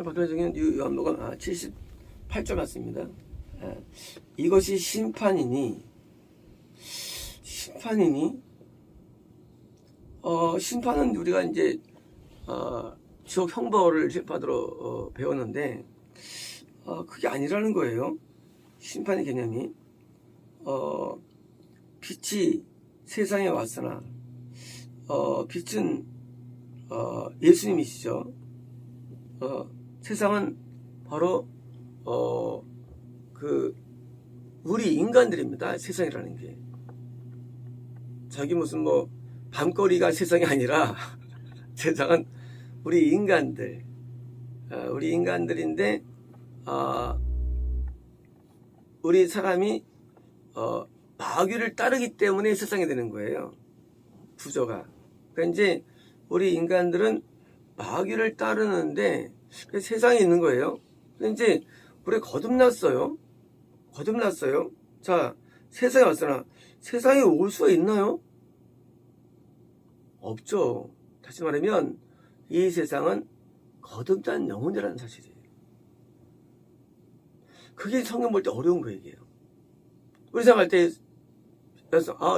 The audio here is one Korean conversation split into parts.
박도적인 요한복음 78절 맞습니다. 이것이 심판이니 심판은 우리가 이제 지옥 형벌을 받으러 배웠는데 그게 아니라는 거예요. 심판의 개념이 빛이 세상에 왔으나 빛은 예수님이시죠. 세상은 바로 우리 인간들입니다. 세상이라는 게 자기 무슨 뭐 밤거리가 세상이 아니라 세상은 우리 인간들, 우리 인간들인데 우리 사람이 마귀를 따르기 때문에 세상이 되는 거예요. 구조가. 그러니까 이제 우리 인간들은 마귀를 따르는데 세상에 있는 거예요. 근데 이제 우리 거듭났어요. 자, 세상에 왔으나 세상에 올 수가 있나요? 없죠. 다시 말하면 이 세상은 거듭난 영혼이라는 사실이에요. 그게 성경 볼 때 어려운 거 얘기예요. 우리 생각할 때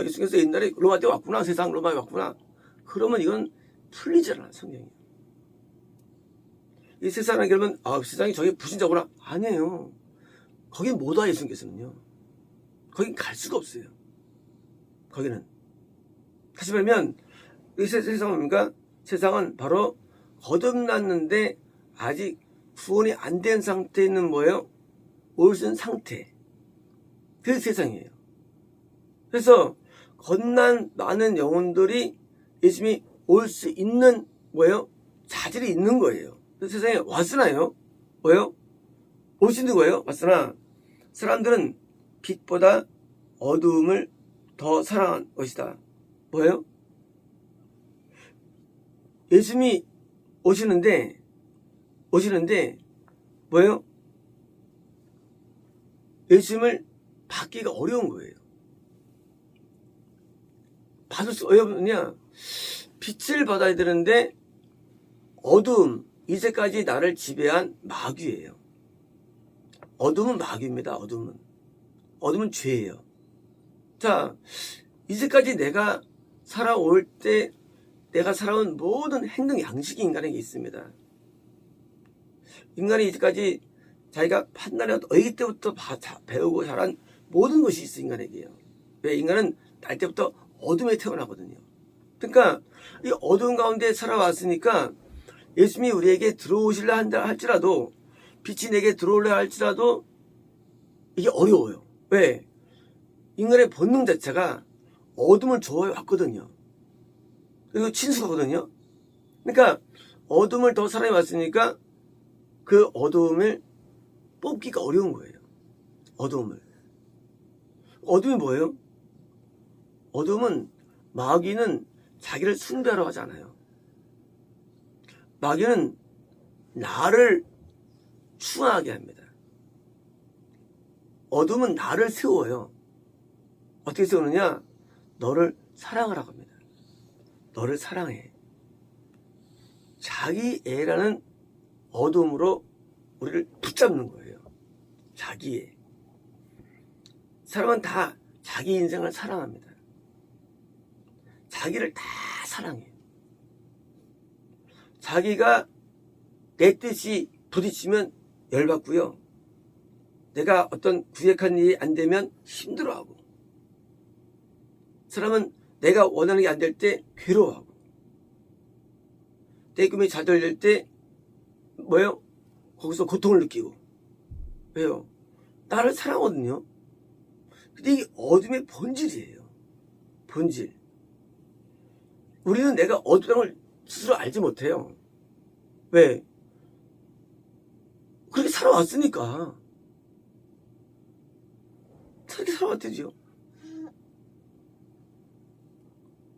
예수께서 옛날에 로마 때 왔구나, 세상 로마에 왔구나. 그러면 이건 풀리지 않아, 성경이. 이 세상에 그러면 세상이 저게 불신자구나. 아니에요. 거긴 못 와, 예수님께서는요. 거긴 갈 수가 없어요. 거기는. 다시 말하면 이 세상은 뭡니까? 세상은 바로 거듭났는데 아직 구원이 안 된 상태에 있는 뭐예요? 올 수 있는 상태. 그게 세상이에요. 그래서 거듭난 많은 영혼들이 예수님이 올 수 있는 뭐예요? 자질이 있는 거예요. 그래서 세상에 왔으나요? 뭐예요? 올 수 있는 거예요? 왔으나 사람들은 빛보다 어두움을 더 사랑한 것이다. 뭐예요? 예수님이 오시는데 뭐예요? 예수님을 받기가 어려운 거예요. 받을 수 어렵느냐? 빛을 받아야 되는데 어두움, 이제까지 나를 지배한 마귀예요. 어둠은 마귀입니다. 어둠은 죄예요. 자, 이제까지 내가 살아올 때 내가 살아온 모든 행동 양식이 인간에게 있습니다. 인간이 이제까지 자기가 판단해 어릴 때부터 배우고 자란 모든 것이 있어, 인간에게요. 왜? 인간은 날 때부터 어둠에 태어나거든요. 그러니까 이 어두운 가운데 살아왔으니까 예수님이 우리에게 들어오실라 한다 할지라도, 빛이 내게 들어올라 할지라도 이게 어려워요. 왜? 인간의 본능 자체가 어둠을 좋아해 왔거든요. 그리고 친숙하거든요. 그러니까 어둠을 더 사랑해 왔으니까 그 어둠을 뽑기가 어려운 거예요. 어둠이 뭐예요? 어둠은 마귀는 자기를 숭배하러 하지 않아요. 마귀는 나를 추앙하게 합니다. 어둠은 나를 세워요. 어떻게 세우느냐? 너를 사랑하라고 합니다. 너를 사랑해. 자기 애라는 어둠으로 우리를 붙잡는 거예요. 자기 애. 사람은 다 자기 인생을 사랑합니다. 자기를 다 사랑해. 자기가 내 뜻이 부딪히면 열받고요. 내가 어떤 구획한 일이 안 되면 힘들어하고. 사람은 내가 원하는 게 안 될 때 괴로워하고. 내 꿈이 좌절될 때 뭐예요? 거기서 고통을 느끼고. 왜요? 나를 사랑하거든요. 근데 이게 어둠의 본질이에요. 본질. 우리는 내가 어둠이라는 걸 스스로 알지 못해요. 왜? 그렇게 살아왔으니까. 그렇게 살아왔대죠.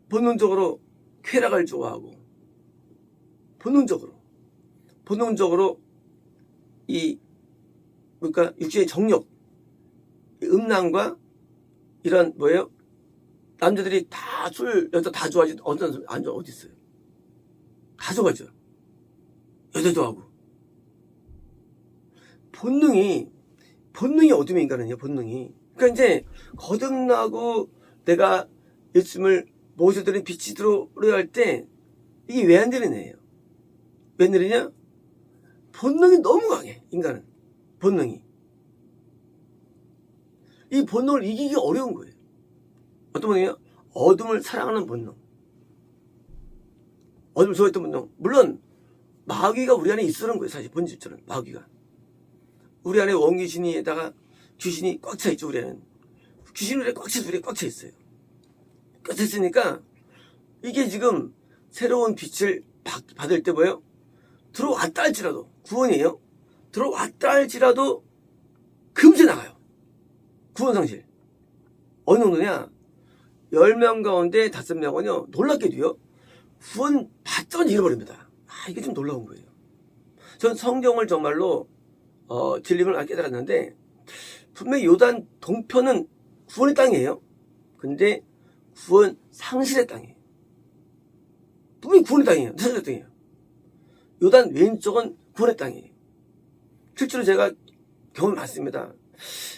본능적으로 쾌락을 좋아하고, 본능적으로 그러니까 육체의 정욕, 음란과 이런 뭐예요? 남자들이 다 여자 다 좋아하지 어떤 안 좋아 어디 있어요? 다 좋아하죠. 여자도 하고 본능이 어둠의 인간은요, 본능이. 그러니까 이제 거듭나고 내가 예수님을 모셔드린 빛이 들어오려 할 때 이게 왜 안 되는 애예요? 왜 안 되느냐? 본능이 너무 강해, 인간은. 본능이. 이 본능을 이기기 어려운 거예요. 어떤 본능이요? 어둠을 사랑하는 본능. 어둠을 좋아했던 본능. 물론 마귀가 우리 안에 있으는 거예요. 사실 본질적으로 마귀가. 우리 안에 원귀신이에다가 귀신이 꽉 차 있죠. 우리 안에는. 귀신 우리 꽉 차 있어요. 꽉 차 있으니까 이게 지금 새로운 빛을 받을 때 뭐예요? 들어왔다 할지라도 구원이에요. 들어왔다 할지라도 금세 나가요. 구원 상실. 어느 정도냐? 10명 가운데 5명은요, 놀랍게도요, 구원 받자마자 잃어버립니다. 이게 좀 놀라운 거예요. 전 성경을 정말로, 진림을 깨달았는데, 분명히 요단 동편은 구원의 땅이에요. 근데 구원 상실의 땅이에요. 분명히 구원의 땅이에요. 상실의 땅이에요. 요단 왼쪽은 구원의 땅이에요. 실제로 제가 경험이 많습니다.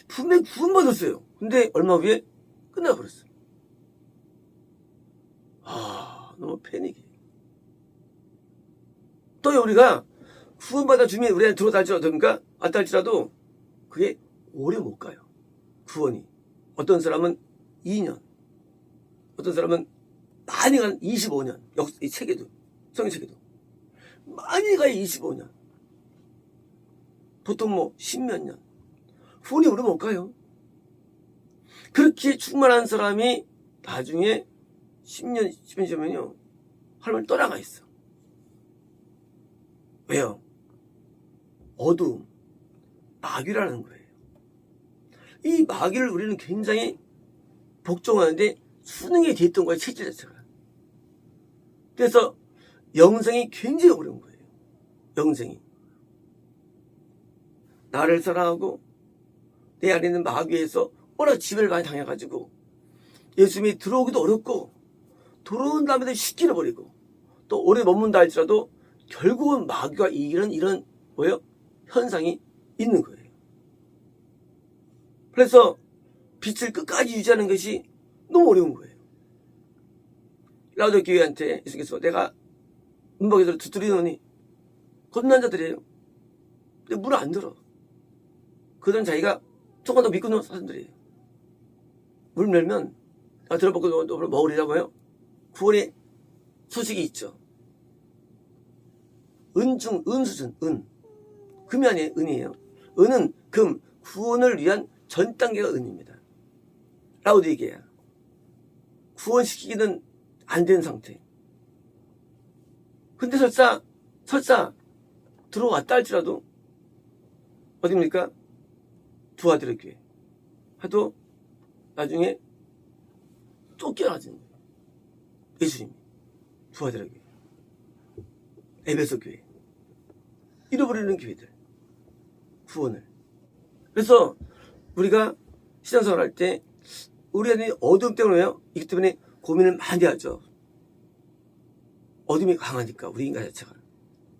분명히 구원받았어요. 근데 얼마 후에 끝나버렸어요. 너무 패닉이에요. 또 우리가 구원받아 주면 우리 안에 들어달지라든가 왔다 할지라도 그게 오래 못 가요. 구원이. 어떤 사람은 2년, 어떤 사람은 많이 가는 25년. 이 책에도, 성경 책에도. 많이 가요, 25년. 보통 뭐 10몇 년. 구원이 오래 못 가요. 그렇게 충만한 사람이 나중에 10년, 10년 지나면요, 하나님을 떠나가 있어. 왜요? 어두움, 마귀라는 거예요. 이 마귀를 우리는 굉장히 복종하는데 수능에 돼 있던 거예요, 체질 자체가. 그래서 영생이 굉장히 어려운 거예요. 영생이. 나를 사랑하고 내 안에 있는 마귀에서 워낙 지배를 많이 당해가지고 예수님이 들어오기도 어렵고 들어온 다음에도 쉽게 잃어버리고 또 오래 머문다 할지라도 결국은 마귀가 이기는 이런 뭐예요? 현상이 있는 거예요. 그래서 빛을 끝까지 유지하는 것이 너무 어려운 거예요. 라우디오 교회한테 예수님께서 내가 문밖에서 두드리노니 겁난 자들이에요. 근데 문을 안 들어. 그들은 자기가 조금 더 믿고 있는 사람들이에요. 물 열면 들어보고 먹으리라고요. 구원의 소식이 있죠. 은 수준, 은. 금이 아니에요, 은이에요. 은은 금, 구원을 위한 전 단계가 은입니다. 라우디게야. 구원시키기는 안 된 상태. 근데 설사 들어왔다 할지라도 어디입니까? 두아들의 교회. 하도 나중에 쫓겨나지는 거예요. 예수님이. 두아들의 교회. 에베소 교회. 잃어버리는 교회들. 구원을. 그래서 우리가 신앙생활 할 때 우리 안에 어둠 때문에요. 이기 때문에 고민을 많이 하죠. 어둠이 강하니까 우리 인간 자체가.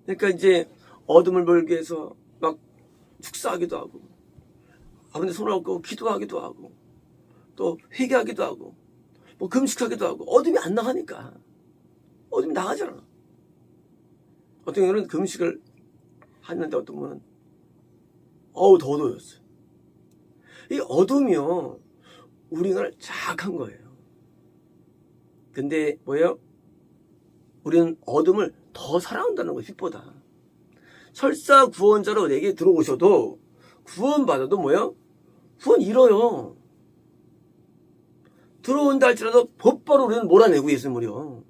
그러니까 이제 어둠을 멀기 위해서 막 축사하기도 하고 아버지 손을 얹고 기도하기도 하고 또 회개하기도 하고 뭐 금식하기도 하고 어둠이 안 나가니까. 어둠이 나가잖아. 어떤 경우는 금식을 하는데 어떤 분은 더 어두워졌어요. 이 어둠이요, 우리 인간을 자악한 거예요. 근데 뭐예요? 우리는 어둠을 더 사랑한다는 거예요, 빛보다. 설사 구원자로 내게 들어오셔도 구원받아도 뭐예요? 구원 잃어요. 들어온다 할지라도 곧바로 우리는 몰아내고 예수님을요.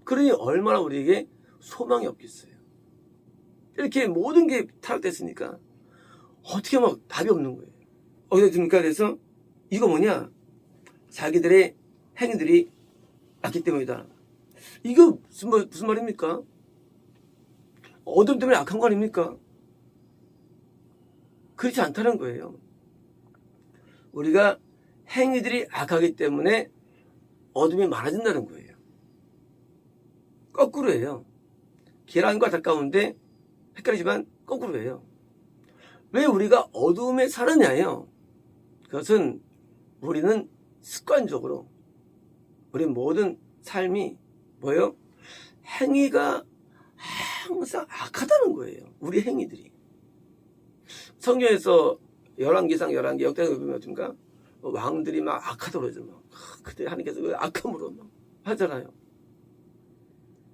그러니 얼마나 우리에게 소망이 없겠어요. 이렇게 모든 게 타락됐으니까 어떻게 막 답이 없는 거예요. 어디서 듭니까? 그래서 이거 뭐냐? 자기들의 행위들이 악기 때문이다. 이거 무슨 말입니까? 어둠 때문에 악한 거 아닙니까? 그렇지 않다는 거예요. 우리가 행위들이 악하기 때문에 어둠이 많아진다는 거예요. 거꾸로예요. 계란과 닭 가운데 헷갈리지만 거꾸로 해요. 왜 우리가 어둠에 사느냐예요. 그것은 우리는 습관적으로 우리 모든 삶이 뭐예요? 행위가 항상 악하다는 거예요. 우리 행위들이. 성경에서 열왕기상 11개 역대기에 보면 어떤가? 왕들이 막 악하다고 그러죠. 막. 그때 하나님께서 그 악함으로 막 하잖아요.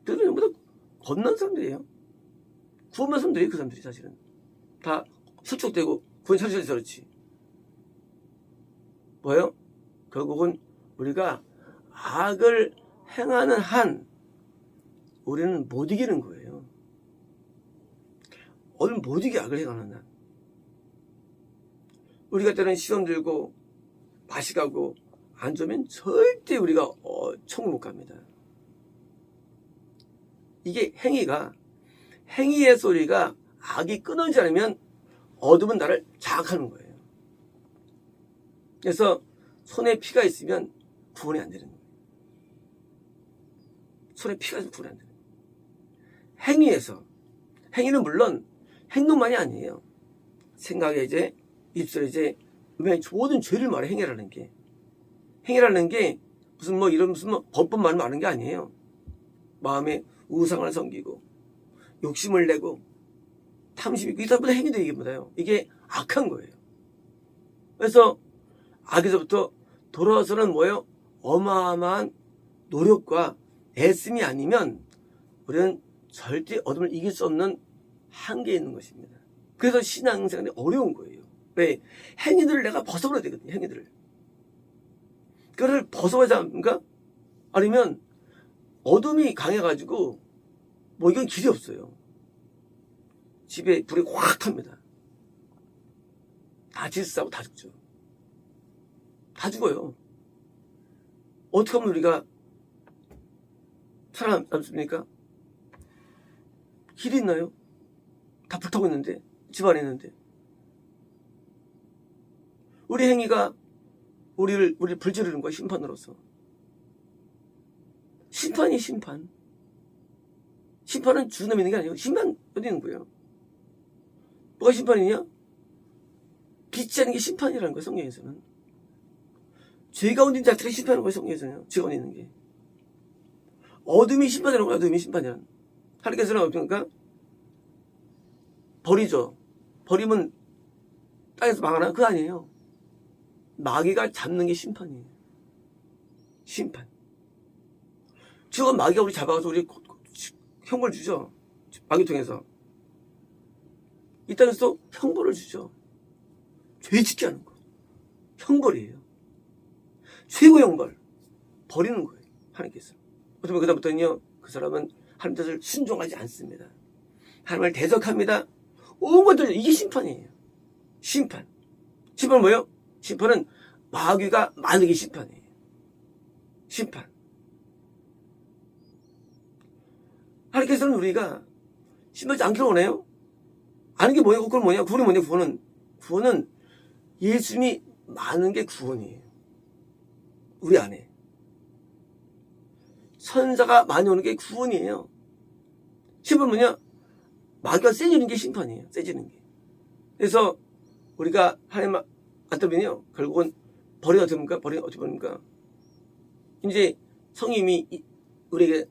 그래서 전부 다 겁난 사람들이에요. 구원받은 사람들이에요. 그 사람들이 사실은. 다 실족되고 구원 철저해서 그렇지. 뭐예요? 결국은 우리가 악을 행하는 한 우리는 못 이기는 거예요. 오늘 못 이겨 악을 행하는 한. 우리가 때는 시험 들고 맛이 가고 안 좋으면 절대 우리가 천국 못 갑니다. 이게 행위의 소리가 악이 끊어지지 않으면 어둠은 나를 장악하는 거예요. 그래서 손에 피가 있으면 구원이 안 되는 거예요. 손에 피가 있으면 구원이 안 되는 거예요. 행위는 물론 행동만이 아니에요. 생각에 이제 입술에 이제 모든 죄를 말해. 행위라는 게 무슨 법만 말하는 게 아니에요. 마음에 우상을 섬기고 욕심을 내고 탐심이 있고 이다보다 행위도 이게 뭐예요? 이게 악한 거예요. 그래서 악에서부터 돌아와서는 뭐예요? 어마어마한 노력과 애씀이 아니면 우리는 절대 어둠을 이길 수 없는 한계에 있는 것입니다. 그래서 신앙생활이 어려운 거예요. 왜? 행위들을 내가 벗어버려야 되거든요. 행위들을. 그거를 벗어버리지 않습니까? 아니면 어둠이 강해가지고 뭐 이건 길이 없어요. 집에 불이 확 탑니다. 다 질서하고 다 죽죠. 다 죽어요. 어떻게 하면 우리가 살아남습니까? 길이 있나요? 다 불타고 있는데, 집안에 있는데. 우리 행위가 우리를 불지르는 거야, 심판으로서. 심판이 심판. 심판은 주님이 있는 게 아니에요. 심판 어디 있는 거예요? 뭐가 심판이냐? 빛이 아닌 게 심판이라는 거예요, 성경에서는. 죄 가운데 있는 자체가 심판하는 거예요, 성경에서는. 죄 가운데 있는 게. 어둠이 심판이라는 거예요, 어둠이 심판이라는. 하나님께서는 어떻습니까? 버리죠. 버리면 땅에서 망하나? 그거 아니에요. 마귀가 잡는 게 심판이에요. 심판. 지금 마귀가 우리 잡아가서 우리 형벌 주죠. 마귀 통해서. 이 땅에서 형벌을 주죠. 죄 짓게 하는 거. 형벌이에요. 최고 형벌. 버리는 거예요. 하나님께서. 어쩌면 그다음부터는요, 그 사람은 하나님 뜻을 순종하지 않습니다. 하나님을 대적합니다. 온 것들, 이게 심판이에요. 심판. 심판은 뭐예요? 심판은 마귀가 만드는 게 심판이에요. 심판. 하나님께서는 우리가 심판하지 않기를 원해요. 아는 게 뭐예요? 그건 뭐냐? 구원이 뭐냐? 구원은 예수님이 많은 게 구원이에요. 우리 안에. 선사가 많이 오는 게 구원이에요. 심판은 뭐냐? 마귀가 세지는 게 심판이에요. 세지는 게. 그래서 우리가 하나님 안 떠면요, 결국은 벌이 어떻게 봅니까? 벌이 어떻게 봅니까? 이제 성님이 우리에게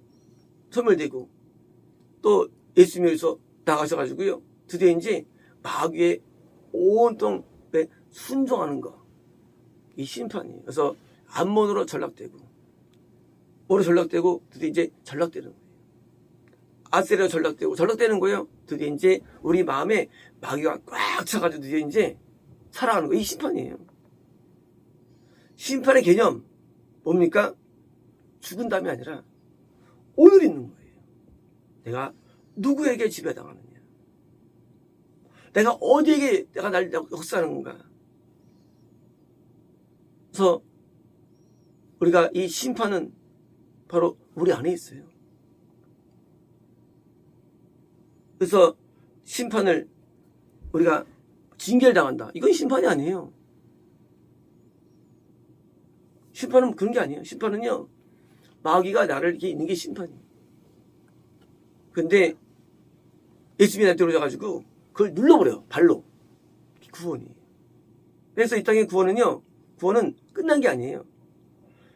소멸되고 또 예수님을 위해서 나가셔가지고요, 드디어 이제 마귀의 온통 순종하는 거, 이 심판이에요. 그래서 암몬으로 전락되고 오로 전락되고 드디어 이제 전락되는 거예요. 아세리로 전락되는 거예요. 드디어 이제 우리 마음에 마귀가 꽉 차가지고 드디어 이제 살아가는 거예요. 이 심판이에요. 심판의 개념 뭡니까? 죽은 다음이 아니라 오늘 있는 거예요. 내가 누구에게 지배당하느냐, 내가 어디에게 내가 날 역사하는 건가. 그래서 우리가 이 심판은 바로 우리 안에 있어요. 그래서 심판을 우리가 징계를 당한다, 이건 심판이 아니에요. 심판은 그런 게 아니에요. 심판은요, 마귀가 나를 이렇게 있는 게 심판이에요. 근데 예수님이 나한테 오셔가지고 그걸 눌러버려요. 발로. 구원이. 그래서 이 땅의 구원은요. 구원은 끝난 게 아니에요.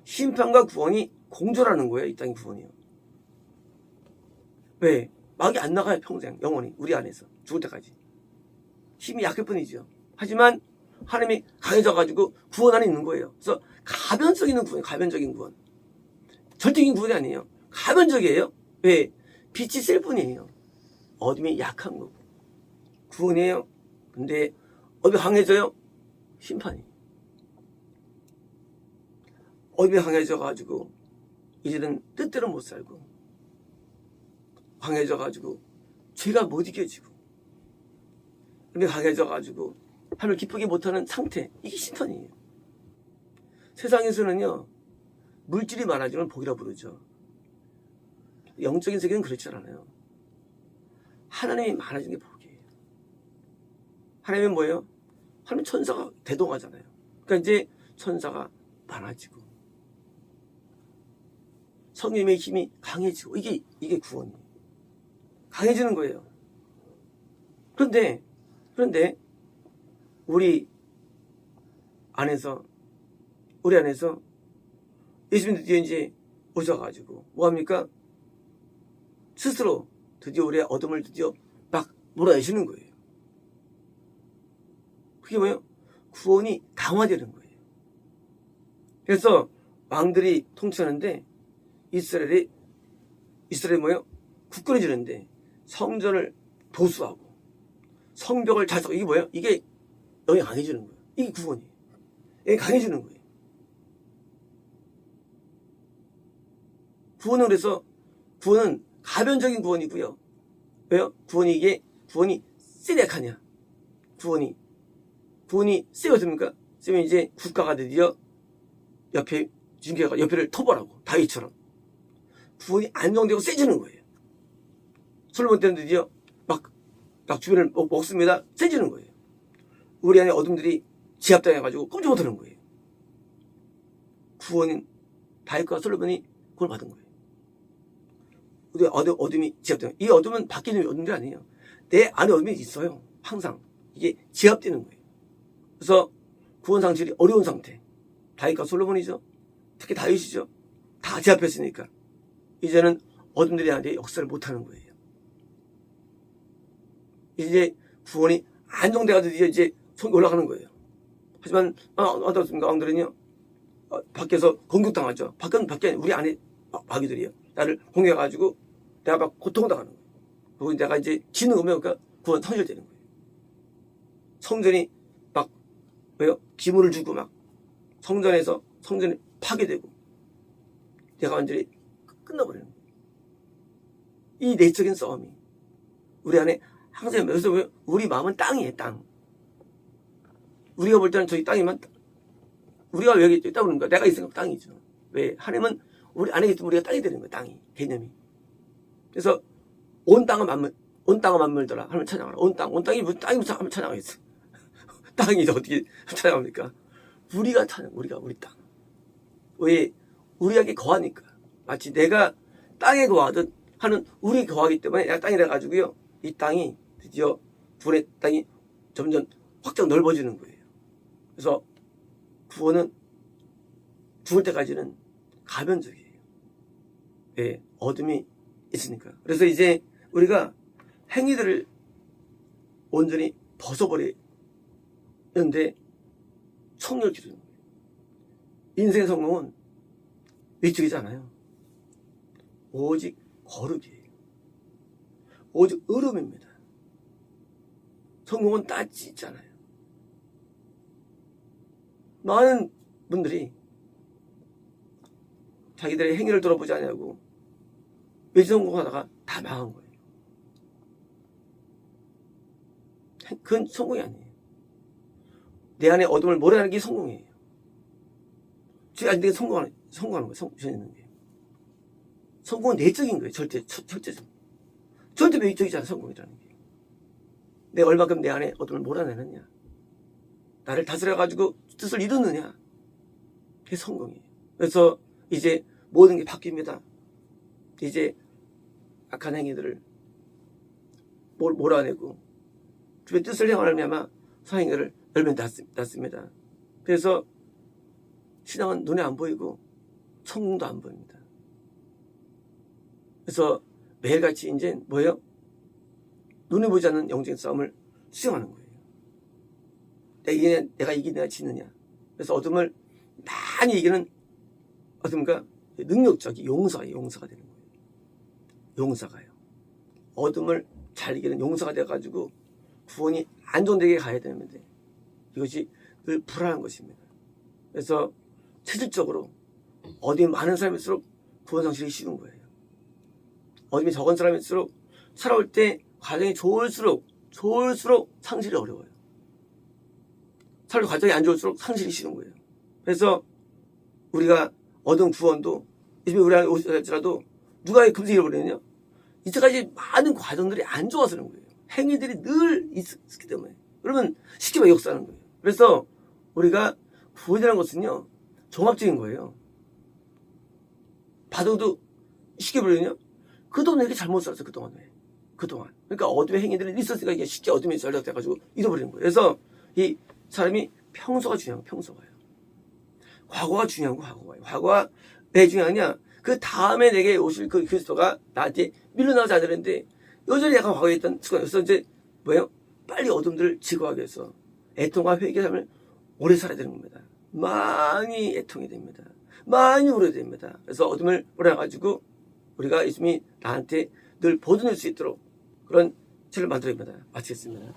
심판과 구원이 공존하는 거예요. 이 땅의 구원이요. 왜? 막이 안 나가요. 평생. 영원히. 우리 안에서. 죽을 때까지. 힘이 약할 뿐이죠. 하지만 하나님이 강해져가지고 구원 안에 있는 거예요. 그래서 가변성 있는 구원, 가변적인 구원. 절대적인 구원이 아니에요. 가변적이에요. 왜? 빛이 셀 뿐이에요. 어둠이 약한 거고. 구원이에요. 근데 어둠이 강해져요? 심판이. 어둠이 강해져가지고 이제는 뜻대로 못 살고 강해져가지고 죄가 못 이겨지고 어둠이 강해져가지고 하나님을 기쁘게 못하는 상태. 이게 심판이에요. 세상에서는요. 물질이 많아지면 복이라 부르죠. 영적인 세계는 그렇지 않아요. 하나님이 많아지는 게 복이에요. 하나님은 뭐예요? 하나님 천사가 대동하잖아요. 그러니까 이제 천사가 많아지고 성령의 힘이 강해지고 이게 구원이에요. 강해지는 거예요. 그런데 우리 안에서 예수님 드디어 이제 오셔가지고 뭐합니까? 스스로 드디어 우리의 어둠을 드디어 막 몰아내시는 거예요. 그게 뭐예요? 구원이 강화되는 거예요. 그래서 왕들이 통치하는데 이스라엘이 뭐예요? 굳건해지는데 성전을 보수하고 성벽을 잘 쌓고 이게 뭐예요? 이게 영이 강해지는 거예요. 이게 구원이에요. 이게 강해지는 거예요. 구원은 가변적인 구원이고요. 왜요? 구원이 세력하냐? 구원이 세게 어떻습니까? 세면 이제 국가가 드디어 옆에를 토벌하고 다윗처럼 구원이 안정되고 세지는 거예요. 솔로몬 때는 드디어 막 주변을 먹습니다. 세지는 거예요. 우리 안에 어둠들이 제압당해가지고 꼼짝 못하는 거예요. 구원인 다윗과 솔로몬이 구원을 받은 거예요. 어둠이 제압되는 이 어둠은 바뀌는 어둠이 아니에요. 내 안에 어둠이 있어요. 항상 이게 제압되는 거예요. 그래서 구원 상실이 어려운 상태. 다윗과 솔로몬이죠. 특히 다윗이죠. 다 제압했으니까 이제는 어둠들이 아니라 역사를 못하는 거예요. 이제 구원이 안정돼가지고 이제 손이 올라가는 거예요. 하지만 어떻습니까? 왕들은요 밖에서 공격당하죠. 밖에 우리 안에 마귀들이요. 나를 공격해가지고 내가 막 고통당하는 거예요. 그리고 내가 이제 지는 거면 그러니까 구원 상실되는 거예요. 성전이 막 왜요? 기물을 주고 막 성전이 파괴되고 내가 완전히 끝나버리는 거예요. 이 내적인 싸움이 우리 안에 항상 그래서 우리 마음은 땅이에요. 땅. 우리가 볼 때는 저기 땅이면 우리가 여기 있다 보는 거야. 내가 있으니까 땅이죠. 왜? 하나님은 우리 안에 있으면 우리가 땅이 되는 거예요. 땅이. 개념이. 그래서 온 땅은 만물더라. 하나님 찬양하라. 온 땅이 무슨 하면 찬양하겠어. 땅이 어떻게 찬양합니까? 우리가 우리 땅. 왜? 우리에게 거하니까. 마치 내가 땅에 거하듯 하는 우리 거하기 때문에 내가 땅이 돼가지고요. 이 땅이 드디어 구원의 땅이 점점 확장 넓어지는 거예요. 그래서 구원은 죽을 때까지는 가변적이에요. 예, 어둠이 있으니까. 그래서 이제 우리가 행위들을 온전히 벗어버리는데 청결 기도는 거예요. 인생의 성공은 위축이지 않아요. 오직 거룩이에요. 오직 의로움입니다. 성공은 따지 있잖아요. 많은 분들이 자기들의 행위를 돌아보지 않냐고 외지 성공하다가 다 망한 거예요. 그건 성공이 아니에요. 내 안에 어둠을 몰아내는 게 성공이에요. 죄가 안 되게 성공하는 거예요. 성공하는 게. 성공은 내적인 거예요. 절대적. 절대 외적이지 않아 성공이라는 게. 내가 얼마큼 내 안에 어둠을 몰아내느냐. 나를 다스려가지고 뜻을 이루느냐. 그게 성공이에요. 그래서 이제 모든 게 바뀝니다. 이제 악한 행위들을 몰아내고 주의 뜻을 행하려면 성행을 열면 낫습니다. 그래서 신앙은 눈에 안 보이고 성공도 안 보입니다. 그래서 매일같이 이제 뭐예요? 눈에 보이지 않는 영적인 싸움을 수행하는 거예요. 내가 이기느냐 지느냐. 그래서 어둠을 많이 이기는 어둠과 능력적인 용사가 되는 거예요. 용사가요. 어둠을 잘 이기는 용사가 돼가지고 구원이 안정되게 가야 되는데 이것이 늘 불안한 것입니다. 그래서 체질적으로 어둠이 많은 사람일수록 구원 상실이 쉬운 거예요. 어둠이 적은 사람일수록 살아올 때 과정이 좋을수록 상실이 어려워요. 살아올 과정이 안 좋을수록 상실이 쉬운 거예요. 그래서 우리가 얻은 구원도 요즘에 우리 안에 오실지라도 누가 금세 잃어버리느냐? 이때까지 많은 과정들이 안 좋아서 그런 거예요. 행위들이 늘 있었기 때문에. 그러면 쉽게 역사하는 거예요. 그래서 우리가 구원이라는 것은요, 종합적인 거예요. 바둑도 쉽게 버리냐? 그동안 이렇게 잘못 살았어, 그동안. 그러니까 어둠의 행위들이 있었으니까 이게 쉽게 어둠에 전락돼가지고 잃어버리는 거예요. 그래서 이 사람이 평소가 중요한 거예요, 평소가요. 과거가 중요한 거, 과거가 왜 중요하냐? 그 다음에 내게 오실 그 그리스도가 나한테 밀려나가지 않으는데 여전히 약간 과거에 있던 습관. 그래서 이제 뭐예요? 빨리 어둠들을 제거하기 위해서 애통과 회개의 삶을 오래 살아야 되는 겁니다. 많이 애통이 됩니다. 많이 울어야 됩니다. 그래서 어둠을 몰아가지고 우리가 예수님이 나한테 늘 보존할 수 있도록 그런 죄를 만들어야 됩니다. 마치겠습니다.